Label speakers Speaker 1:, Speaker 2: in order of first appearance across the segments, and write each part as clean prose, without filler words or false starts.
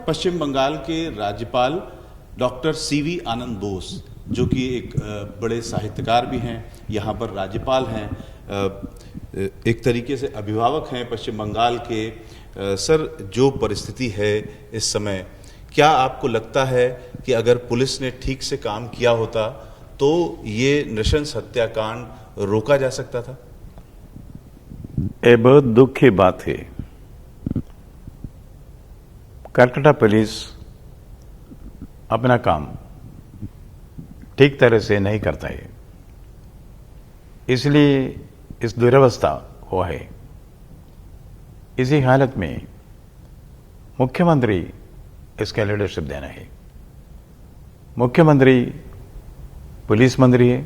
Speaker 1: पश्चिम बंगाल के राज्यपाल doctor CV आनंद बोस, जो कि एक बड़े साहित्यकार भी हैं, यहाँ पर राज्यपाल हैं, एक तरीके से अभिभावक हैं पश्चिम बंगाल के। सर, जो परिस्थिति है इस समय, क्या आपको लगता है कि अगर पुलिस ने ठीक से काम किया होता तो ये नृशंस हत्याकांड रोका जा सकता था?
Speaker 2: ये बहुत दुख की बात है। कलकत्ता पुलिस अपना काम ठीक तरह से नहीं करता है, इसलिए इस दुर्व्यवस्था हुआ है। इसी हालत में मुख्यमंत्री इसका लीडरशिप देना है। मुख्यमंत्री पुलिस मंत्री है,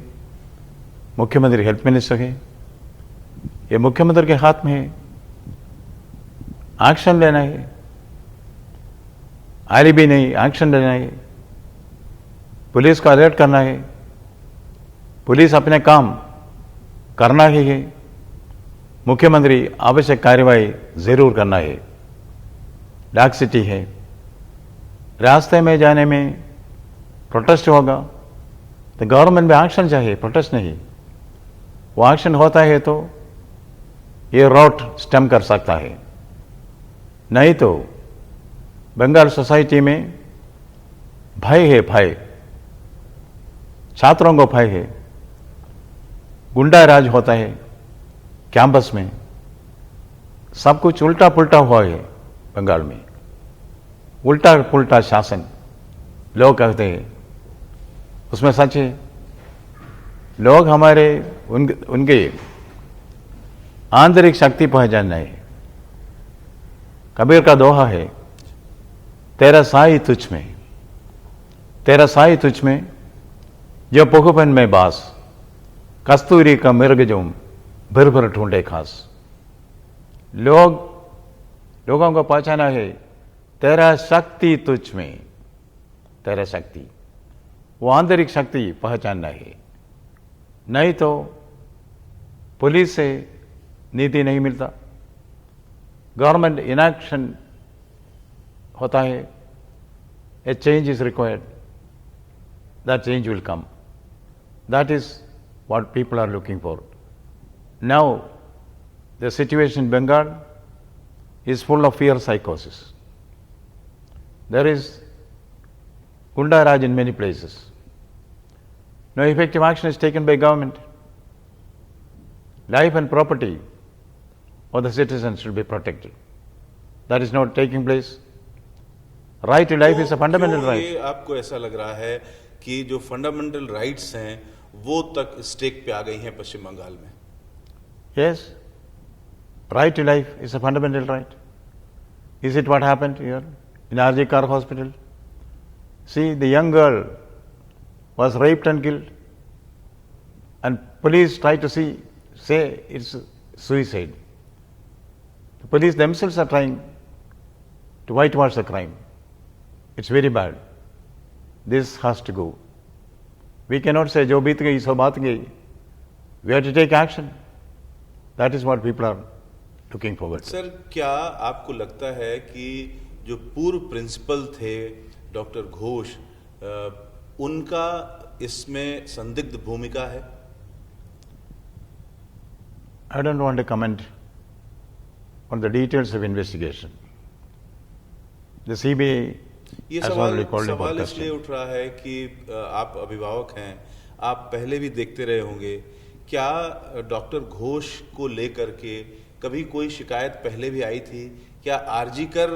Speaker 2: मुख्यमंत्री हेल्थ मिनिस्टर है। ये मुख्यमंत्री के हाथ में है, एक्शन लेना है, आलिबी नहीं, एक्शन लेना है। पुलिस को अलर्ट करना है, पुलिस अपने काम करना ही है। मुख्यमंत्री आवश्यक कार्रवाई जरूर करना है। डार्क सिटी है, रास्ते में जाने में प्रोटेस्ट होगा तो गवर्नमेंट में एक्शन चाहिए, प्रोटेस्ट नहीं। वो एक्शन होता है तो ये रोड स्टेम कर सकता है, नहीं तो बंगाल सोसाइटी में भय है, भय, छात्रों को भय है, गुंडा राज होता है कैंपस में, सब कुछ उल्टा पुल्टा हुआ है बंगाल में, उल्टा पुल्टा शासन लोग कहते हैं, उसमें सच है। लोग हमारे उनके आंतरिक शक्ति पहचानना है। कबीर का दोहा है, तेरा साई तुझ में, तेरा साई तुझ में जो पुखपन में बास, कस्तूरी का मिर्ग जो भर भर ढूंढे खास। लोगों को पहचाना है, तेरा शक्ति तुझ में, तेरा शक्ति, वो आंतरिक शक्ति पहचानना है। नहीं तो पुलिस से नीति नहीं मिलता, गवर्नमेंट इनएक्शन होता है। ए change is required, that change will come, that is what people are looking for. Now, the situation in Bengal is full of fear psychosis. There is Gunda Raj in many places. No effective action is taken by government. Life and property of the citizens should be protected. That is not taking place. Right to life is a fundamental right.
Speaker 1: ये आपको ऐसा लग रहा है कि जो fundamental rights हैं वो तक स्टेक पे आ गई हैं पश्चिम बंगाल में?
Speaker 2: Yes, right to life is a fundamental right. Is it what happened here in RG Kar Hospital? See, the young girl was raped and killed, and police tried to say it's suicide. The police themselves are trying to whitewash the crime. It's very bad. This has to go. We cannot say जो बीत गई सो बात गई. We have to take action. That is what people are looking forward to.
Speaker 1: Sir, क्या आपको लगता है कि जो पूर्व प्रिंसिपल थे डॉक्टर घोष, उनका इसमें संदिग्ध भूमिका है?
Speaker 2: I don't want to comment on the details of investigation. The CBI
Speaker 1: ये सवाल इसलिए उठ रहा है कि आप अभिभावक हैं, आप पहले भी देखते रहे होंगे। क्या डॉक्टर घोष को लेकर के कभी कोई शिकायत पहले भी आई थी? क्या आरजीकर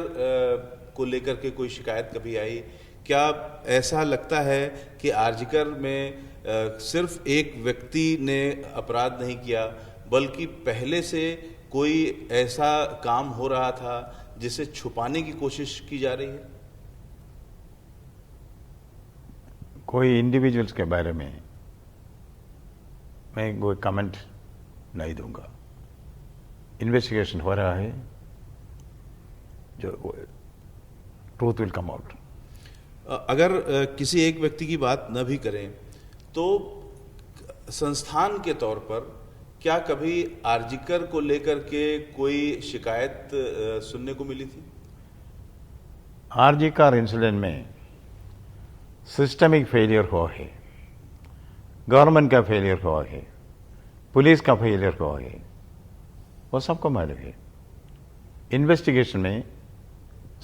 Speaker 1: को लेकर के कोई शिकायत कभी आई? क्या ऐसा लगता है कि आरजीकर में सिर्फ एक व्यक्ति ने अपराध नहीं किया, बल्कि पहले से कोई ऐसा काम हो रहा था जिसे छुपाने की कोशिश की जा रही है?
Speaker 2: कोई इंडिविजुअल्स के बारे में मैं कोई कमेंट नहीं दूंगा। इन्वेस्टिगेशन हो रहा है, जो ट्रूथ विल कम आउट।
Speaker 1: अगर किसी एक व्यक्ति की बात न भी करें तो संस्थान के तौर पर क्या कभी आरजीकर को लेकर के कोई शिकायत सुनने को मिली थी?
Speaker 2: आरजी कार इंसिडेंट में सिस्टमिक फेलियर हुआ है, गवर्नमेंट का फेलियर हुआ है, पुलिस का फेलियर हुआ है, वो सबको मालूम है। इन्वेस्टिगेशन में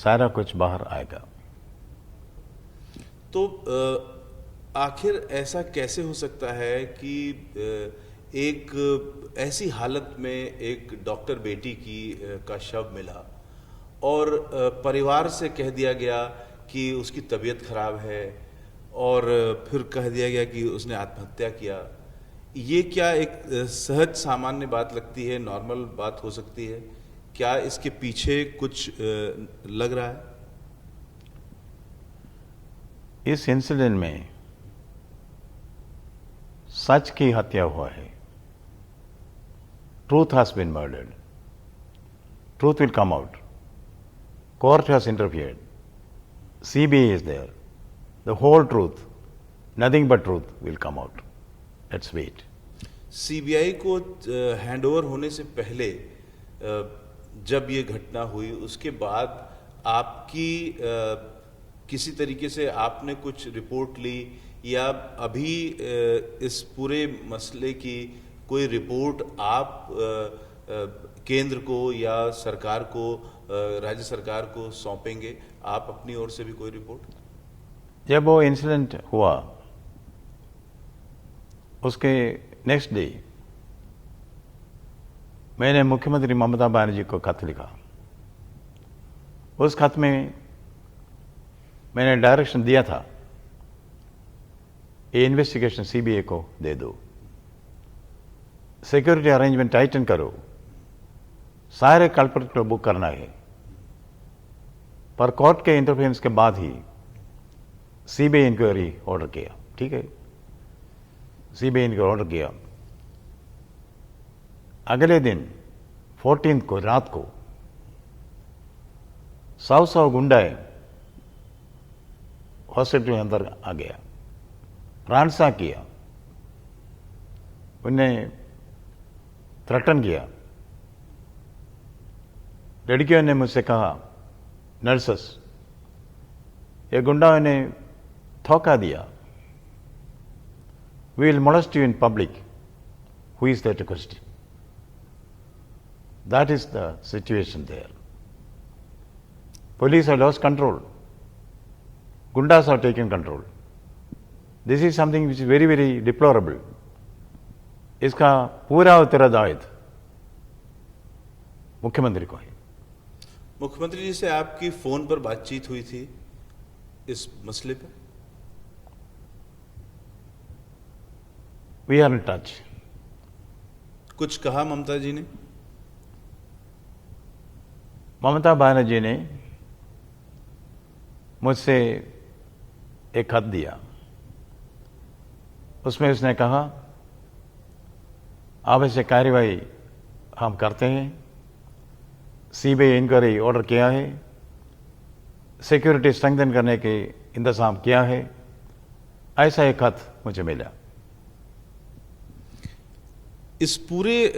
Speaker 2: सारा कुछ बाहर आएगा।
Speaker 1: तो आखिर ऐसा कैसे हो सकता है कि एक ऐसी हालत में एक डॉक्टर बेटी का शव मिला और परिवार से कह दिया गया कि उसकी तबीयत खराब है और फिर कह दिया गया कि उसने आत्महत्या किया। ये क्या एक सहज सामान्य बात लगती है, नॉर्मल बात हो सकती है? क्या इसके पीछे कुछ लग रहा है?
Speaker 2: इस इंसिडेंट में सच की हत्या हुआ है। Truth has been murdered, truth will come out, court has interfered, CBI is there, the whole truth, nothing but truth will come out. Let's wait.
Speaker 1: CBI को हैंडओवर होने से पहले जब ये घटना हुई उसके बाद आपकी किसी तरीके से आपने कुछ रिपोर्ट ली या अभी इस पूरे मसले की कोई रिपोर्ट आप केंद्र को या सरकार को, राज्य सरकार को सौंपेंगे? आप अपनी ओर से भी कोई रिपोर्ट?
Speaker 2: जब वो इंसिडेंट हुआ उसके नेक्स्ट डे मैंने मुख्यमंत्री ममता बनर्जी को खत लिखा। उस खत में मैंने डायरेक्शन दिया था, ये इन्वेस्टिगेशन सीबीआई को दे दो, सिक्योरिटी अरेंजमेंट टाइटन करो, सारे कल्प्रिट को बुक करना है। पर कोर्ट के इंटरफेरेंस के बाद ही सीबीआई इंक्वायरी ऑर्डर किया। ठीक है, सीबीआई इंक्वायरी ऑर्डर किया। अगले दिन 14 को रात को 100 गुंडा हॉस्पिटल के अंदर आ गया, रानसा किया, उन्हें थ्रेटन किया। लड़कियों ने मुझसे कहा, नर्सेस, ये गुंडाओं ने धोखा दिया, we will molest you in public, who is there to question? That is the situation there. Police have lost control. Gundas have taken control. This is something which is very, very deplorable. इसका पूरा उत्तरदायित्व मुख्यमंत्री को है।
Speaker 1: मुख्यमंत्री जी से आपकी phone पर बातचीत हुई थी इस मसले पर?
Speaker 2: We are in touch.
Speaker 1: कुछ कहा ममता जी ने?
Speaker 2: ममता बनर्जी ने मुझसे एक खत दिया, उसमें उसने कहा आवश्यक कार्यवाही हम करते हैं, सीबीआई इंक्वायरी ऑर्डर किया है, सिक्योरिटी स्ट्रेंथन करने के इंतजाम किया है। ऐसा एक खत मुझे मिला।
Speaker 1: इस पूरे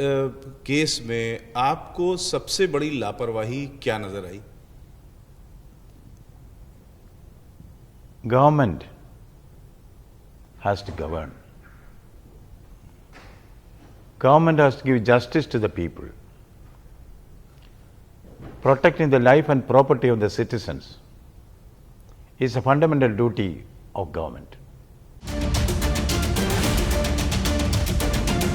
Speaker 1: केस में आपको सबसे बड़ी लापरवाही क्या नजर आई?
Speaker 2: Government has to govern. Government has to give justice to the people. Protecting the life and property of the citizens is a fundamental duty of government.